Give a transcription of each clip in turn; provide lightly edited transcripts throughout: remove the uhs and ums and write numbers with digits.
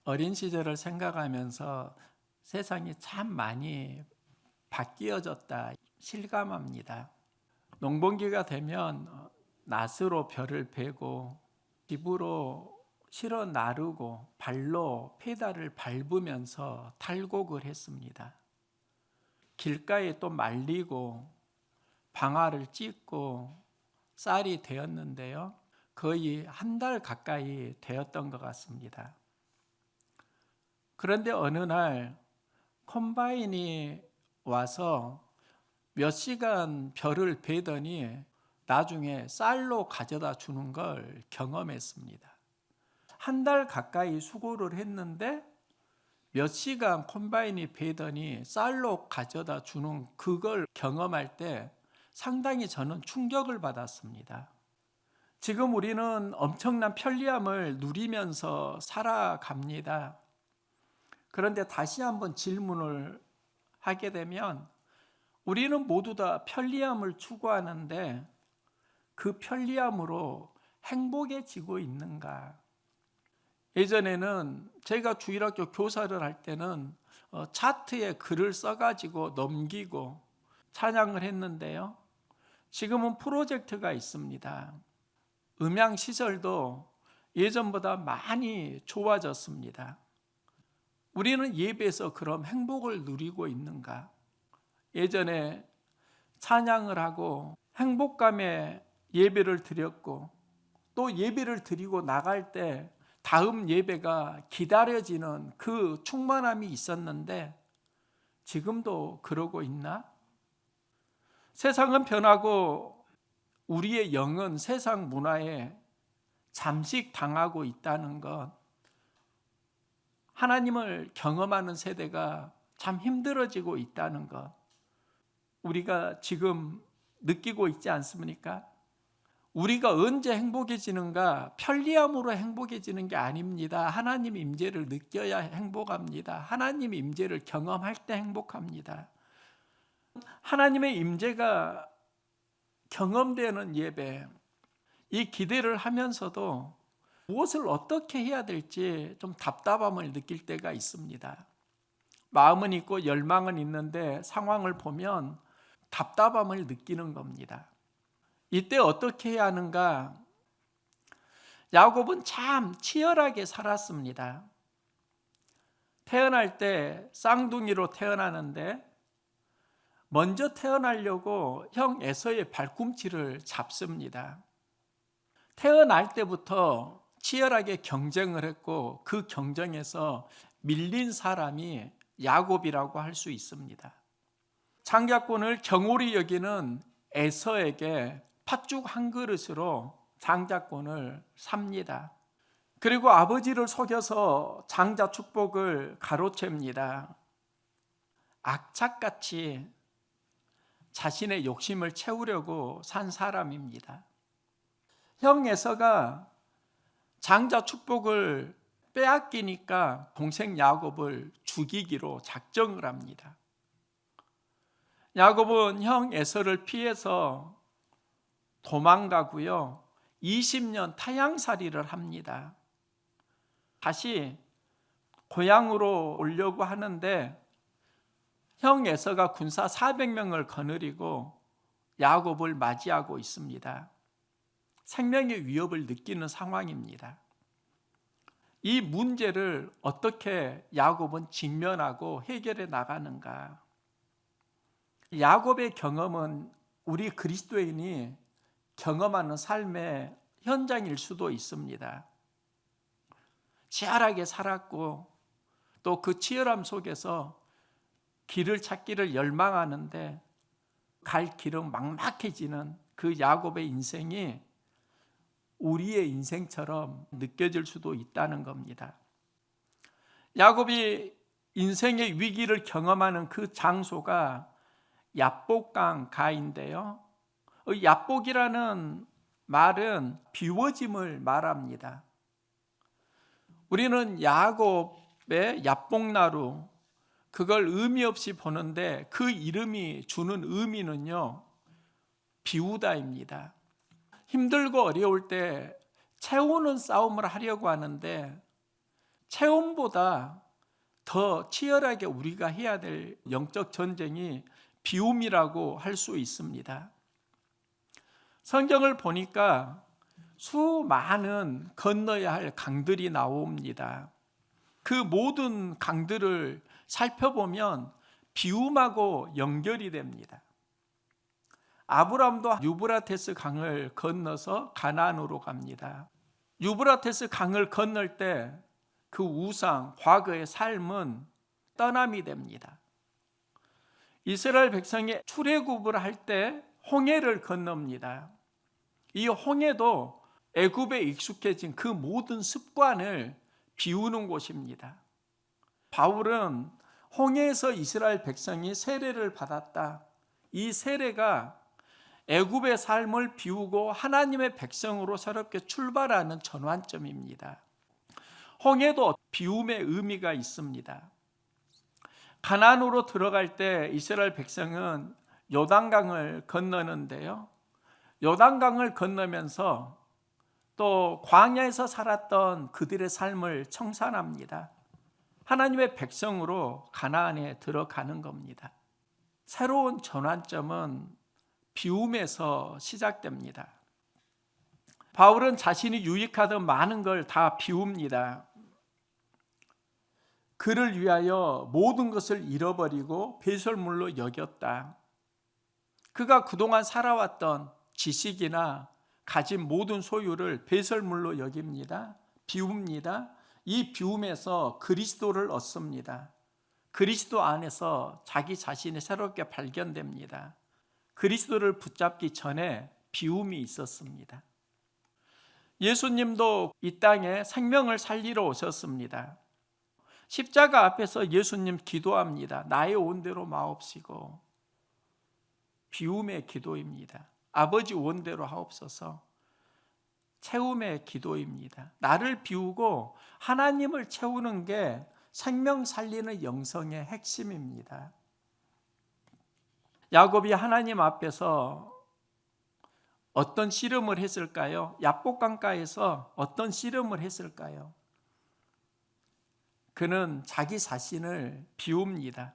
어린 시절을 생각하면서 세상이 참 많이 바뀌어졌다 실감합니다. 농번기가 되면 낫으로 벼를 베고 집으로 실어 나르고 발로 페달을 밟으면서 탈곡을 했습니다. 길가에 또 말리고 방아를 찧고 쌀이 되었는데요. 거의 한 달 가까이 되었던 것 같습니다. 그런데 어느 날 컴바인이 와서 몇 시간 벼를 베더니 나중에 쌀로 가져다 주는 걸 경험했습니다. 한 달 가까이 수고를 했는데 몇 시간 컴바인이 베더니 쌀로 가져다 주는 그걸 경험할 때 상당히 저는 충격을 받았습니다. 지금 우리는 엄청난 편리함을 누리면서 살아갑니다. 그런데 다시 한번 질문을 하게 되면 우리는 모두 다 편리함을 추구하는데 그 편리함으로 행복해지고 있는가? 예전에는 제가 주일학교 교사를 할 때는 차트에 글을 써가지고 넘기고 찬양을 했는데요. 지금은 프로젝트가 있습니다. 음향 시설도 예전보다 많이 좋아졌습니다. 우리는 예배에서 그럼 행복을 누리고 있는가? 예전에 찬양을 하고 행복감에 예배를 드렸고 또 예배를 드리고 나갈 때 다음 예배가 기다려지는 그 충만함이 있었는데 지금도 그러고 있나? 세상은 변하고 우리의 영은 세상 문화에 잠식당하고 있다는 것, 하나님을 경험하는 세대가 참 힘들어지고 있다는 것, 우리가 지금 느끼고 있지 않습니까? 우리가 언제 행복해지는가? 편리함으로 행복해지는 게 아닙니다. 하나님 임재를 느껴야 행복합니다. 하나님 임재를 경험할 때 행복합니다. 하나님의 임재가 경험되는 예배, 이 기대를 하면서도 무엇을 어떻게 해야 될지 좀 답답함을 느낄 때가 있습니다. 마음은 있고 열망은 있는데 상황을 보면 답답함을 느끼는 겁니다. 이때 어떻게 해야 하는가? 야곱은 참 치열하게 살았습니다. 태어날 때 쌍둥이로 태어나는데 먼저 태어나려고 형 에서의 발꿈치를 잡습니다. 태어날 때부터 치열하게 경쟁을 했고 그 경쟁에서 밀린 사람이 야곱이라고 할 수 있습니다. 장자권을 경홀히 여기는 에서에게 팥죽 한 그릇으로 장자권을 삽니다. 그리고 아버지를 속여서 장자 축복을 가로챕니다. 악착같이 자신의 욕심을 채우려고 산 사람입니다. 형 에서가 장자 축복을 빼앗기니까 동생 야곱을 죽이기로 작정을 합니다. 야곱은 형 에서를 피해서 도망가고요. 20년 타향살이를 합니다. 다시 고향으로 오려고 하는데 형 에서가 군사 400명을 거느리고 야곱을 맞이하고 있습니다. 생명의 위협을 느끼는 상황입니다. 이 문제를 어떻게 야곱은 직면하고 해결해 나가는가? 야곱의 경험은 우리 그리스도인이 경험하는 삶의 현장일 수도 있습니다. 치열하게 살았고 또 그 치열함 속에서 길을 찾기를 열망하는데 갈 길은 막막해지는 그 야곱의 인생이 우리의 인생처럼 느껴질 수도 있다는 겁니다. 야곱이 인생의 위기를 경험하는 그 장소가 야복강 가인데요. 야복이라는 말은 비워짐을 말합니다. 우리는 야곱의 야복나루, 그걸 의미 없이 보는데 그 이름이 주는 의미는요, 비우다입니다. 힘들고 어려울 때 채우는 싸움을 하려고 하는데 체험보다 더 치열하게 우리가 해야 될 영적 전쟁이 비움이라고 할 수 있습니다. 성경을 보니까 수많은 건너야 할 강들이 나옵니다. 그 모든 강들을 살펴보면 비움하고 연결이 됩니다. 아브라함도 유브라테스 강을 건너서 가나안으로 갑니다. 유브라테스 강을 건널 때 그 우상, 과거의 삶은 떠남이 됩니다. 이스라엘 백성이 출애굽을 할 때 홍해를 건넙니다. 이 홍해도 애굽에 익숙해진 그 모든 습관을 비우는 곳입니다. 바울은 홍해에서 이스라엘 백성이 세례를 받았다. 이 세례가 애굽의 삶을 비우고 하나님의 백성으로 새롭게 출발하는 전환점입니다. 홍해도 비움의 의미가 있습니다. 가나안으로 들어갈 때 이스라엘 백성은 요단강을 건너는데요. 요단강을 건너면서 또 광야에서 살았던 그들의 삶을 청산합니다. 하나님의 백성으로 가나안에 들어가는 겁니다. 새로운 전환점은 비움에서 시작됩니다. 바울은 자신이 유익하던 많은 걸 다 비웁니다. 그를 위하여 모든 것을 잃어버리고 배설물로 여겼다. 그가 그동안 살아왔던 지식이나 가진 모든 소유를 배설물로 여깁니다. 비웁니다. 이 비움에서 그리스도를 얻습니다. 그리스도 안에서 자기 자신이 새롭게 발견됩니다. 그리스도를 붙잡기 전에 비움이 있었습니다. 예수님도 이 땅에 생명을 살리러 오셨습니다. 십자가 앞에서 예수님 기도합니다. 나의 온대로 마옵시고. 비움의 기도입니다. 아버지 원대로 하옵소서. 채움의 기도입니다. 나를 비우고 하나님을 채우는 게 생명 살리는 영성의 핵심입니다. 야곱이 하나님 앞에서 어떤 씨름을 했을까요? 야복강가에서 어떤 씨름을 했을까요? 그는 자기 자신을 비웁니다.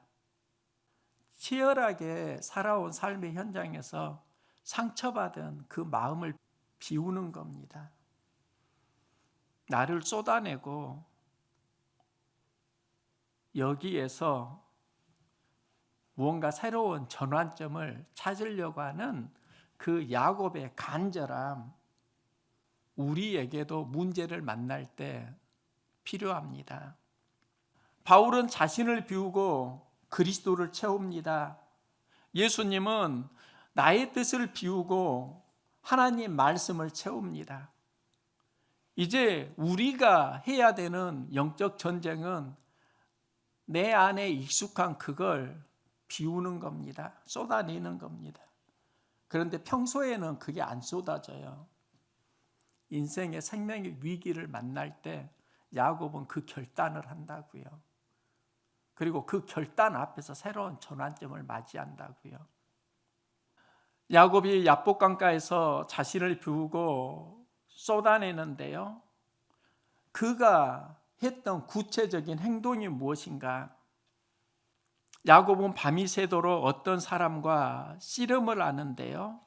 치열하게 살아온 삶의 현장에서 상처받은 그 마음을 비우는 겁니다. 나를 쏟아내고 여기에서 무언가 새로운 전환점을 찾으려고 하는 그 야곱의 간절함, 우리에게도 문제를 만날 때 필요합니다. 바울은 자신을 비우고 그리스도를 채웁니다. 예수님은 나의 뜻을 비우고 하나님 말씀을 채웁니다. 이제 우리가 해야 되는 영적 전쟁은 내 안에 익숙한 그걸 비우는 겁니다. 쏟아내는 겁니다. 그런데 평소에는 그게 안 쏟아져요. 인생의 생명의 위기를 만날 때 야곱은 그 결단을 한다고요. 그리고 그 결단 앞에서 새로운 전환점을 맞이한다고요. 야곱이 야복강가에서 자신을 비우고 쏟아내는데요. 그가 했던 구체적인 행동이 무엇인가? 야곱은 밤이 새도록 어떤 사람과 씨름을 하는데요.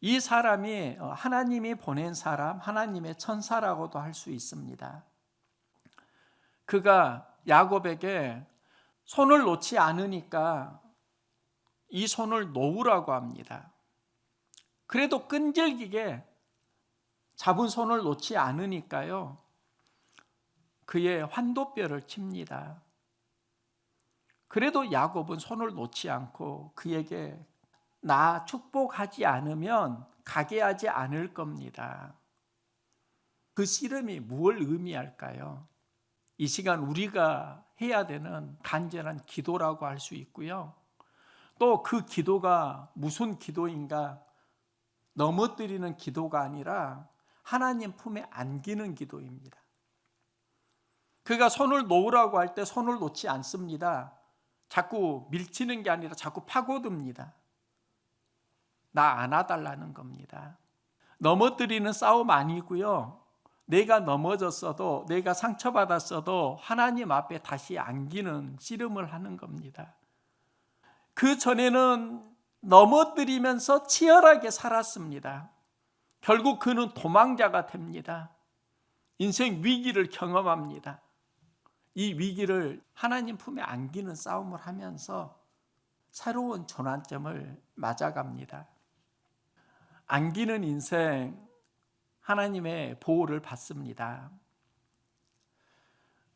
이 사람이 하나님이 보낸 사람, 하나님의 천사라고도 할 수 있습니다. 그가 야곱에게 손을 놓지 않으니까 이 손을 놓으라고 합니다. 그래도 끈질기게 잡은 손을 놓지 않으니까요. 그의 환도뼈를 칩니다. 그래도 야곱은 손을 놓지 않고 그에게 나 축복하지 않으면 가게 하지 않을 겁니다. 그 씨름이 무엇을 의미할까요? 이 시간 우리가 해야 되는 간절한 기도라고 할 수 있고요. 또 그 기도가 무슨 기도인가? 넘어뜨리는 기도가 아니라 하나님 품에 안기는 기도입니다. 그가 손을 놓으라고 할 때 손을 놓지 않습니다. 자꾸 밀치는 게 아니라 자꾸 파고듭니다. 나 안아달라는 겁니다. 넘어뜨리는 싸움 아니고요. 내가 넘어졌어도, 내가 상처받았어도 하나님 앞에 다시 안기는 씨름을 하는 겁니다. 그 전에는 넘어뜨리면서 치열하게 살았습니다. 결국 그는 도망자가 됩니다. 인생 위기를 경험합니다. 이 위기를 하나님 품에 안기는 싸움을 하면서 새로운 전환점을 맞아갑니다. 안기는 인생, 하나님의 보호를 받습니다.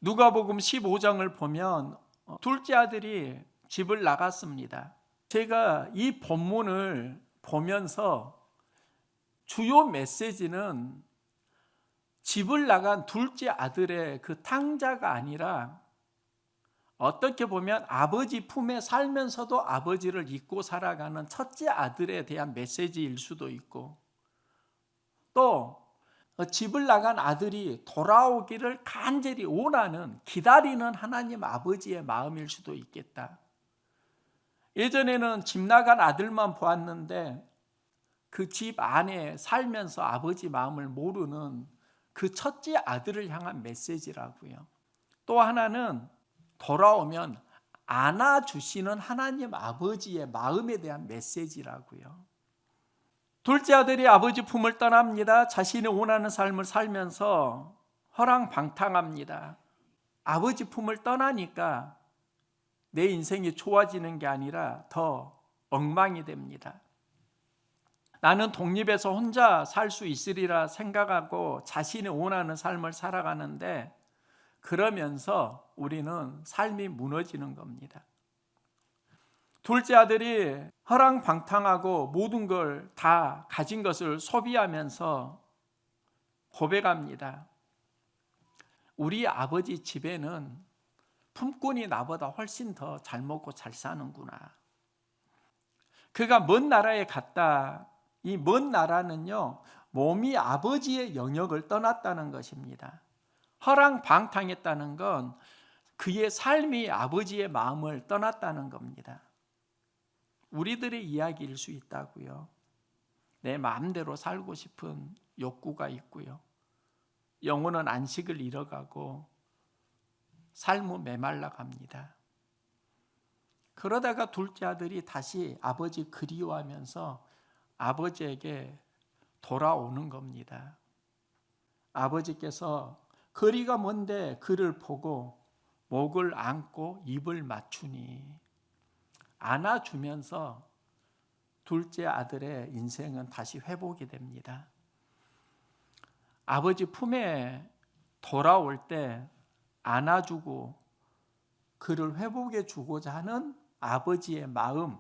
누가복음 15장을 보면 둘째 아들이 집을 나갔습니다. 제가 이 본문을 보면서 주요 메시지는 집을 나간 둘째 아들의 그 탕자가 아니라 어떻게 보면 아버지 품에 살면서도 아버지를 잊고 살아가는 첫째 아들에 대한 메시지일 수도 있고, 또 집을 나간 아들이 돌아오기를 간절히 원하는, 기다리는 하나님 아버지의 마음일 수도 있겠다. 예전에는 집 나간 아들만 보았는데 그 집 안에 살면서 아버지 마음을 모르는 그 첫째 아들을 향한 메시지라고요. 또 하나는 돌아오면 안아주시는 하나님 아버지의 마음에 대한 메시지라고요. 둘째 아들이 아버지 품을 떠납니다. 자신이 원하는 삶을 살면서 허랑방탕합니다. 아버지 품을 떠나니까 내 인생이 좋아지는 게 아니라 더 엉망이 됩니다. 나는 독립해서 혼자 살 수 있으리라 생각하고 자신이 원하는 삶을 살아가는데, 그러면서 우리는 삶이 무너지는 겁니다. 둘째 아들이 허랑방탕하고 모든 걸 다 가진 것을 소비하면서 고백합니다. 우리 아버지 집에는 품꾼이 나보다 훨씬 더 잘 먹고 잘 사는구나. 그가 먼 나라에 갔다. 이 먼 나라는요, 몸이 아버지의 영역을 떠났다는 것입니다. 허랑방탕했다는 건 그의 삶이 아버지의 마음을 떠났다는 겁니다. 우리들의 이야기일 수 있다고요. 내 마음대로 살고 싶은 욕구가 있고요. 영혼은 안식을 잃어가고 삶은 메말라 갑니다. 그러다가 둘째 아들이 다시 아버지 그리워하면서 아버지에게 돌아오는 겁니다. 아버지께서 거리가 먼데 그를 보고 목을 안고 입을 맞추니, 안아주면서 둘째 아들의 인생은 다시 회복이 됩니다. 아버지 품에 돌아올 때 안아주고 그를 회복해 주고자 하는 아버지의 마음,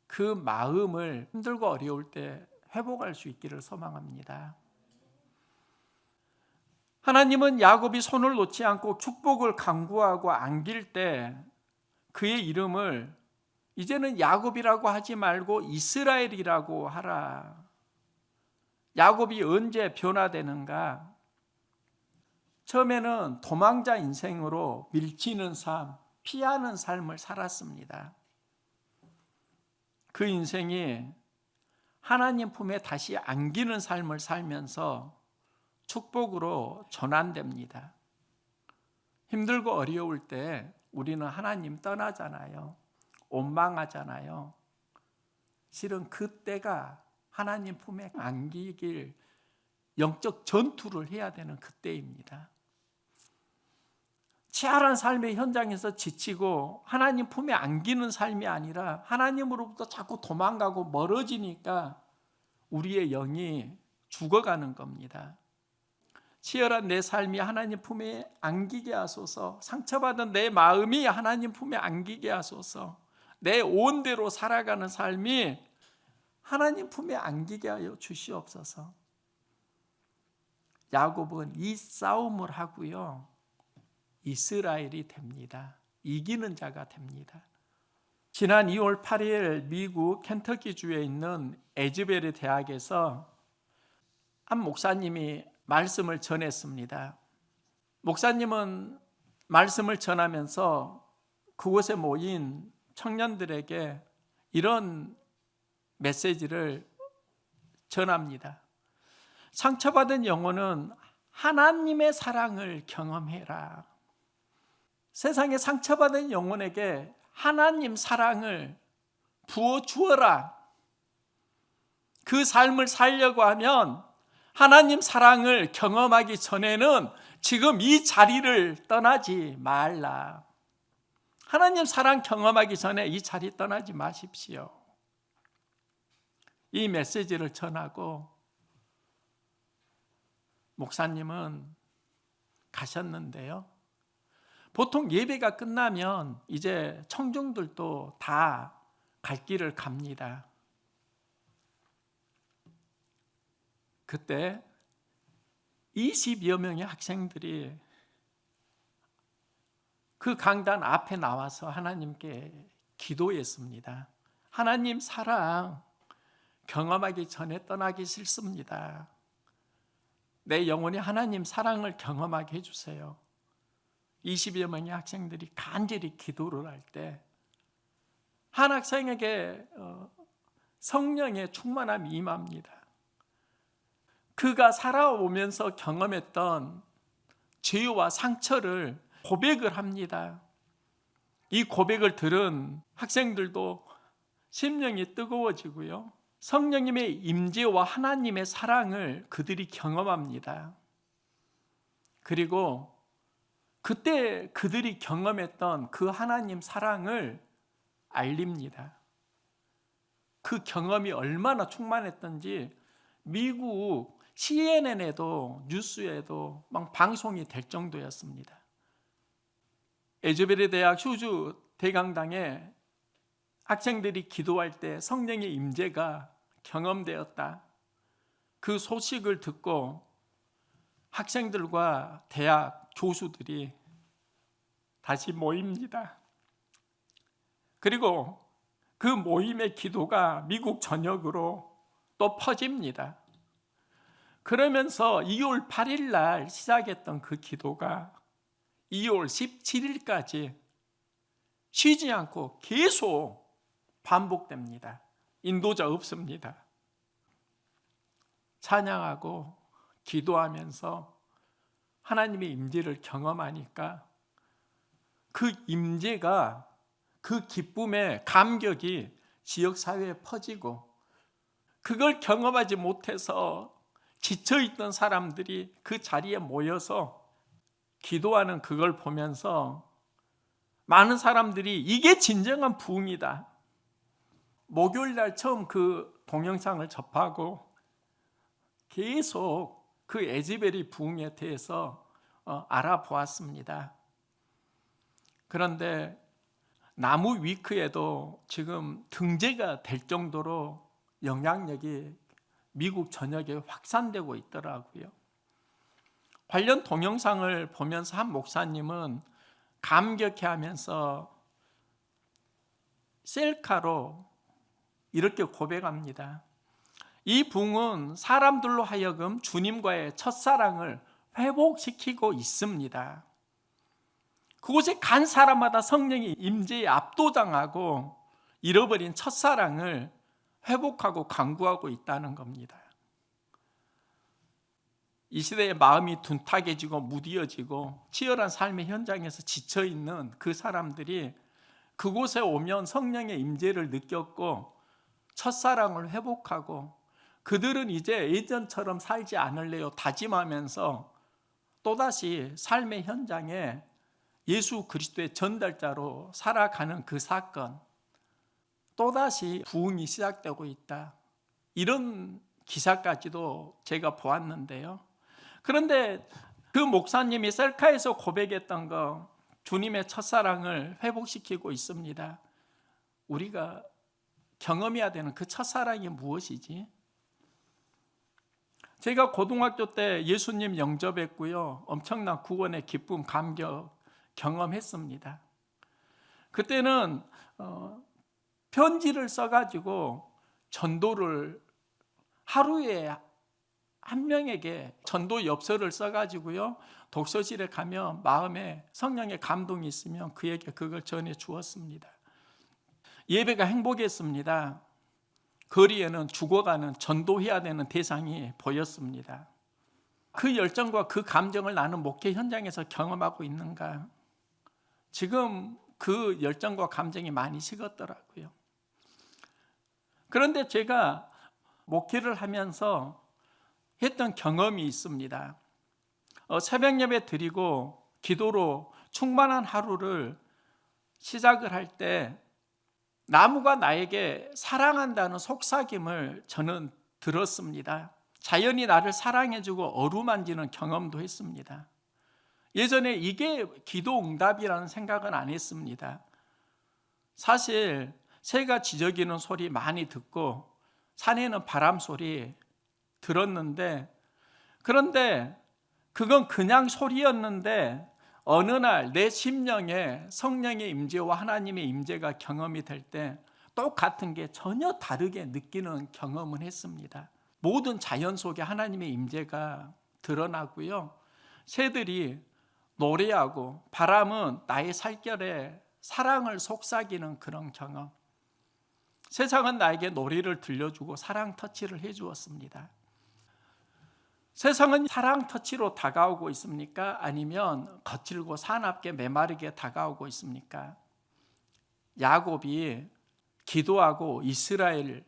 그 마음을 힘들고 어려울 때 회복할 수 있기를 소망합니다. 하나님은 야곱이 손을 놓지 않고 축복을 간구하고 안길 때 그의 이름을 이제는 야곱이라고 하지 말고 이스라엘이라고 하라. 야곱이 언제 변화되는가? 처음에는 도망자 인생으로 밀치는 삶, 피하는 삶을 살았습니다. 그 인생이 하나님 품에 다시 안기는 삶을 살면서 축복으로 전환됩니다. 힘들고 어려울 때 우리는 하나님 떠나잖아요. 원망하잖아요. 실은 그때가 하나님 품에 안기길 영적 전투를 해야 되는 그때입니다. 치열한 삶의 현장에서 지치고 하나님 품에 안기는 삶이 아니라 하나님으로부터 자꾸 도망가고 멀어지니까 우리의 영이 죽어가는 겁니다. 치열한 내 삶이 하나님 품에 안기게 하소서. 상처받은 내 마음이 하나님 품에 안기게 하소서. 내 온대로 살아가는 삶이 하나님 품에 안기게 하여 주시옵소서. 야곱은 이 싸움을 하고요, 이스라엘이 됩니다. 이기는 자가 됩니다. 지난 2월 8일 미국 켄터키주에 있는 에즈베리 대학에서 한 목사님이 말씀을 전했습니다. 목사님은 말씀을 전하면서 그곳에 모인 청년들에게 이런 메시지를 전합니다. 상처받은 영혼은 하나님의 사랑을 경험해라. 세상에 상처받은 영혼에게 하나님 사랑을 부어 주어라. 그 삶을 살려고 하면 하나님 사랑을 경험하기 전에는 지금 이 자리를 떠나지 말라. 하나님 사랑 경험하기 전에 이 자리 떠나지 마십시오. 이 메시지를 전하고 목사님은 가셨는데요. 보통 예배가 끝나면 이제 청중들도 다 갈 길을 갑니다. 그때 20여 명의 학생들이 그 강단 앞에 나와서 하나님께 기도했습니다. 하나님 사랑 경험하기 전에 떠나기 싫습니다. 내 영혼이 하나님 사랑을 경험하게 해주세요. 20여 명의 학생들이 간절히 기도를 할 때 한 학생에게 성령의 충만함이 임합니다. 그가 살아오면서 경험했던 죄와 상처를 고백을 합니다. 이 고백을 들은 학생들도 심령이 뜨거워지고요. 성령님의 임재와 하나님의 사랑을 그들이 경험합니다. 그리고 그때 그들이 경험했던 그 하나님 사랑을 알립니다. 그 경험이 얼마나 충만했던지 미국 CNN에도 뉴스에도 막 방송이 될 정도였습니다. 에즈베리 대학 휴주 대강당에 학생들이 기도할 때 성령의 임재가 경험되었다. 그 소식을 듣고 학생들과 대학 교수들이 다시 모입니다. 그리고 그 모임의 기도가 미국 전역으로 또 퍼집니다. 그러면서 2월 8일 날 시작했던 그 기도가 2월 17일까지 쉬지 않고 계속 반복됩니다. 인도자 없습니다. 찬양하고 기도하면서 하나님의 임재를 경험하니까 그 임재가 그 기쁨의 감격이 지역사회에 퍼지고 그걸 경험하지 못해서 지쳐있던 사람들이 그 자리에 모여서 기도하는 그걸 보면서 많은 사람들이 이게 진정한 부흥이다. 목요일 날 처음 그 동영상을 접하고 계속 그 에즈베리 부흥에 대해서 알아보았습니다. 그런데 나무 위크에도 지금 등재가 될 정도로 영향력이 미국 전역에 확산되고 있더라고요. 관련 동영상을 보면서 한 목사님은 감격해하면서 셀카로 이렇게 고백합니다. 이 부흥은 사람들로 하여금 주님과의 첫사랑을 회복시키고 있습니다. 그곳에 간 사람마다 성령이 임재에 압도당하고 잃어버린 첫사랑을 회복하고 강구하고 있다는 겁니다. 이 시대에 마음이 둔탁해지고 무디어지고 치열한 삶의 현장에서 지쳐있는 그 사람들이 그곳에 오면 성령의 임재를 느꼈고 첫사랑을 회복하고 그들은 이제 예전처럼 살지 않을래요 다짐하면서 또다시 삶의 현장에 예수 그리스도의 전달자로 살아가는 그 사건, 또다시 부흥이 시작되고 있다. 이런 기사까지도 제가 보았는데요. 그런데 그 목사님이 셀카에서 고백했던 거, 주님의 첫사랑을 회복시키고 있습니다. 우리가 경험해야 되는 그 첫사랑이 무엇이지? 제가 고등학교 때 예수님 영접했고요. 엄청난 구원의 기쁨, 감격 경험했습니다. 그때는 편지를 써가지고 전도를 하루에 한 명에게 전도 엽서를 써가지고요. 독서실에 가면 마음에 성령의 감동이 있으면 그에게 그걸 전해 주었습니다. 예배가 행복했습니다. 거리에는 죽어가는 전도해야 되는 대상이 보였습니다. 그 열정과 그 감정을 나는 목회 현장에서 경험하고 있는가? 지금 그 열정과 감정이 많이 식었더라고요. 그런데 제가 목회를 하면서 했던 경험이 있습니다. 새벽 예배 드리고 기도로 충만한 하루를 시작을 할 때 나무가 나에게 사랑한다는 속삭임을 저는 들었습니다. 자연이 나를 사랑해주고 어루만지는 경험도 했습니다. 예전에 이게 기도 응답이라는 생각은 안 했습니다. 사실 새가 지저귀는 소리 많이 듣고 산에는 바람 소리 들었는데, 그런데 그건 그냥 소리였는데 어느 날 내 심령에 성령의 임재와 하나님의 임재가 경험이 될 때 똑같은 게 전혀 다르게 느끼는 경험을 했습니다. 모든 자연 속에 하나님의 임재가 드러나고요. 새들이 노래하고 바람은 나의 살결에 사랑을 속삭이는 그런 경험. 세상은 나에게 노래를 들려주고 사랑 터치를 해주었습니다. 세상은 사랑 터치로 다가오고 있습니까? 아니면 거칠고 사납게 메마르게 다가오고 있습니까? 야곱이 기도하고 이스라엘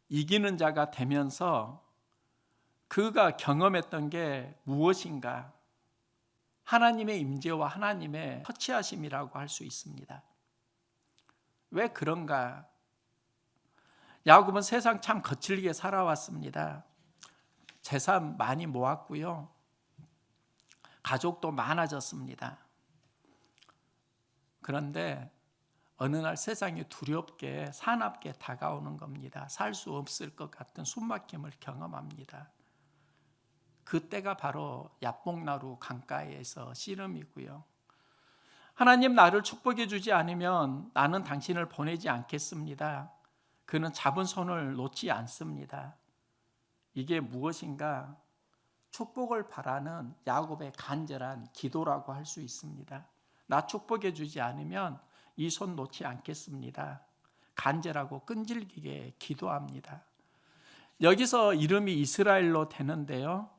이기는 자가 되면서 그가 경험했던 게 무엇인가? 하나님의 임재와 하나님의 터치하심이라고 할 수 있습니다. 왜 그런가? 야곱은 세상 참 거칠게 살아왔습니다. 재산 많이 모았고요. 가족도 많아졌습니다. 그런데 어느 날 세상이 두렵게 사납게 다가오는 겁니다. 살 수 없을 것 같은 숨막힘을 경험합니다. 그때가 바로 야복나루 강가에서 씨름이고요. 하나님 나를 축복해 주지 않으면 나는 당신을 보내지 않겠습니다. 그는 잡은 손을 놓지 않습니다. 이게 무엇인가? 축복을 바라는 야곱의 간절한 기도라고 할 수 있습니다. 나 축복해 주지 않으면 이 손 놓지 않겠습니다. 간절하고 끈질기게 기도합니다. 여기서 이름이 이스라엘로 되는데요.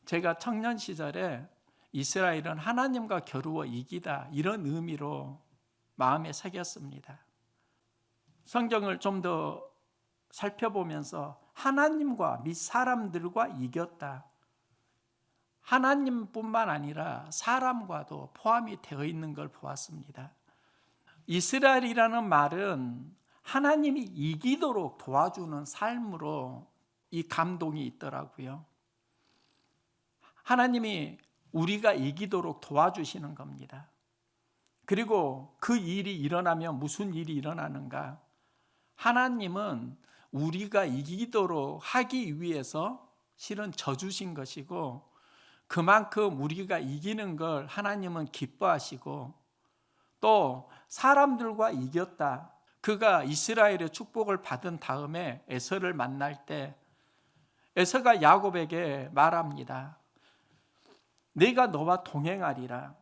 제가 청년 시절에 이스라엘은 하나님과 겨루어 이기다 이런 의미로 마음에 새겼습니다. 성경을 좀 더 살펴보면서 하나님과 및 사람들과 이겼다. 하나님뿐만 아니라 사람과도 포함이 되어 있는 걸 보았습니다. 이스라엘이라는 말은 하나님이 이기도록 도와주는 삶으로 이 감동이 있더라고요. 하나님이 우리가 이기도록 도와주시는 겁니다. 그리고 그 일이 일어나면 무슨 일이 일어나는가? 하나님은 우리가 이기도록 하기 위해서 실은 져주신 것이고, 그만큼 우리가 이기는 걸 하나님은 기뻐하시고, 또 사람들과 이겼다. 그가 이스라엘의 축복을 받은 다음에 에서를 만날 때 에서가 야곱에게 말합니다. 내가 너와 동행하리라.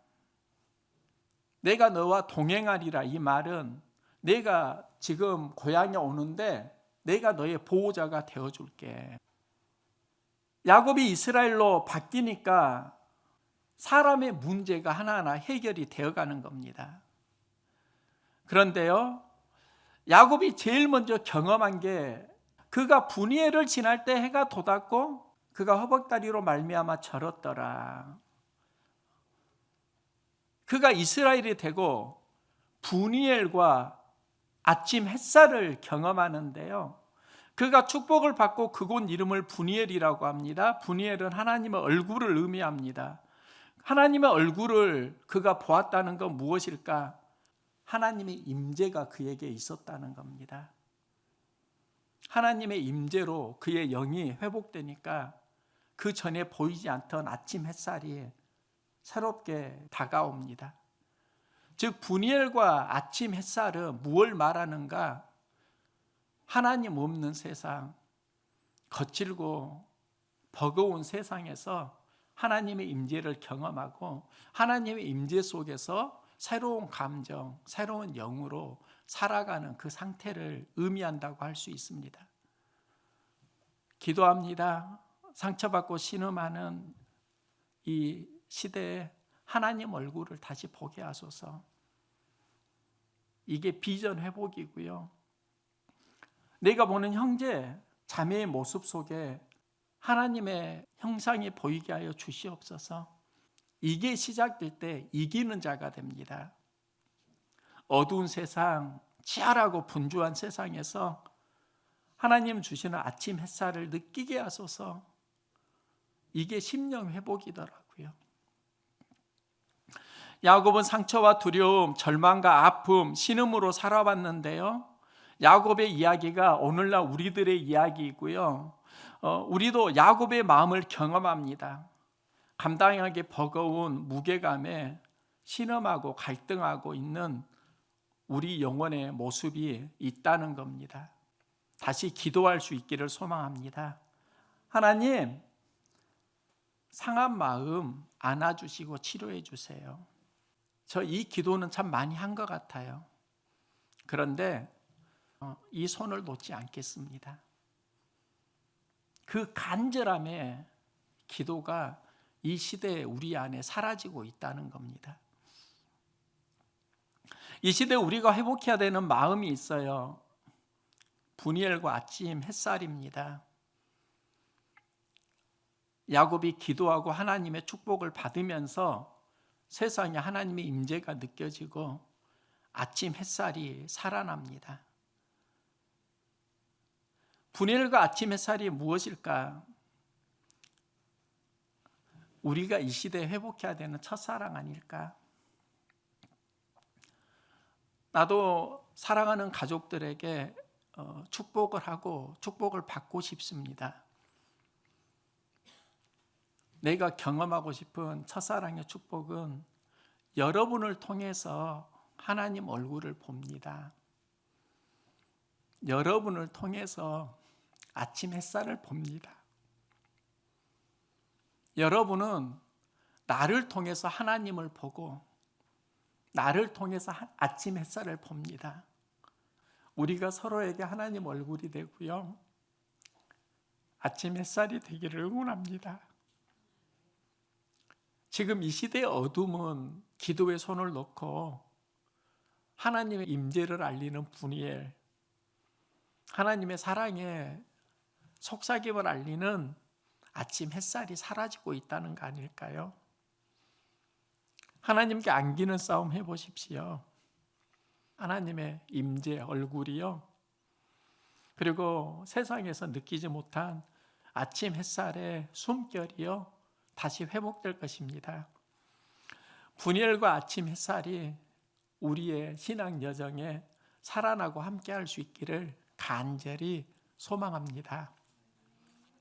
내가 너와 동행하리라. 이 말은 내가 지금 고향에 오는데 내가 너의 보호자가 되어줄게. 야곱이 이스라엘로 바뀌니까 사람의 문제가 하나하나 해결이 되어가는 겁니다. 그런데요, 야곱이 제일 먼저 경험한 게 그가 분이엘을 지날 때 해가 돋았고 그가 허벅다리로 말미암아 절었더라. 그가 이스라엘이 되고 분이엘과 아침 햇살을 경험하는데요. 그가 축복을 받고 그곳 이름을 분이엘이라고 합니다. 분이엘은 하나님의 얼굴을 의미합니다. 하나님의 얼굴을 그가 보았다는 건 무엇일까? 하나님의 임재가 그에게 있었다는 겁니다. 하나님의 임재로 그의 영이 회복되니까 그 전에 보이지 않던 아침 햇살이 새롭게 다가옵니다. 즉 분이엘과 아침 햇살은 무엇을 말하는가? 하나님 없는 세상, 거칠고 버거운 세상에서 하나님의 임재를 경험하고 하나님의 임재 속에서 새로운 감정, 새로운 영으로 살아가는 그 상태를 의미한다고 할 수 있습니다. 기도합니다. 상처받고 신음하는 이 시대에 하나님 얼굴을 다시 보게 하소서. 이게 비전 회복이고요. 내가 보는 형제, 자매의 모습 속에 하나님의 형상이 보이게 하여 주시옵소서. 이게 시작될 때 이기는 자가 됩니다. 어두운 세상, 치열하고 분주한 세상에서 하나님 주시는 아침 햇살을 느끼게 하소서. 이게 심령 회복이더라고요. 야곱은 상처와 두려움, 절망과 아픔, 신음으로 살아왔는데요. 야곱의 이야기가 오늘날 우리들의 이야기이고요. 우리도 야곱의 마음을 경험합니다. 감당하기 버거운 무게감에 신음하고 갈등하고 있는 우리 영혼의 모습이 있다는 겁니다. 다시 기도할 수 있기를 소망합니다. 하나님, 상한 마음 안아주시고 치료해 주세요. 저 이 기도는 참 많이 한 것 같아요. 그런데 이 손을 놓지 않겠습니다. 그 간절함의 기도가 이 시대에 우리 안에 사라지고 있다는 겁니다. 이 시대에 우리가 회복해야 되는 마음이 있어요. 분이엘과 아침 햇살입니다. 야곱이 기도하고 하나님의 축복을 받으면서 세상에 하나님의 임재가 느껴지고 아침 햇살이 살아납니다. 분이엘과 아침 햇살이 무엇일까? 우리가 이 시대에 회복해야 되는 첫사랑 아닐까? 나도 사랑하는 가족들에게 축복을 하고 축복을 받고 싶습니다. 내가 경험하고 싶은 첫사랑의 축복은 여러분을 통해서 하나님 얼굴을 봅니다. 여러분을 통해서 아침 햇살을 봅니다. 여러분은 나를 통해서 하나님을 보고 나를 통해서 아침 햇살을 봅니다. 우리가 서로에게 하나님 얼굴이 되고요. 아침 햇살이 되기를 응원합니다. 지금 이 시대의 어둠은 기도에 손을 놓고 하나님의 임재를 알리는 분이엘, 하나님의 사랑에 속삭임을 알리는 아침 햇살이 사라지고 있다는 거 아닐까요? 하나님께 안기는 싸움 해보십시오. 하나님의 임재 얼굴이요. 그리고 세상에서 느끼지 못한 아침 햇살의 숨결이요. 다시 회복될 것입니다. 분이엘과 아침 햇살이 우리의 신앙 여정에 살아나고 함께할 수 있기를 간절히 소망합니다.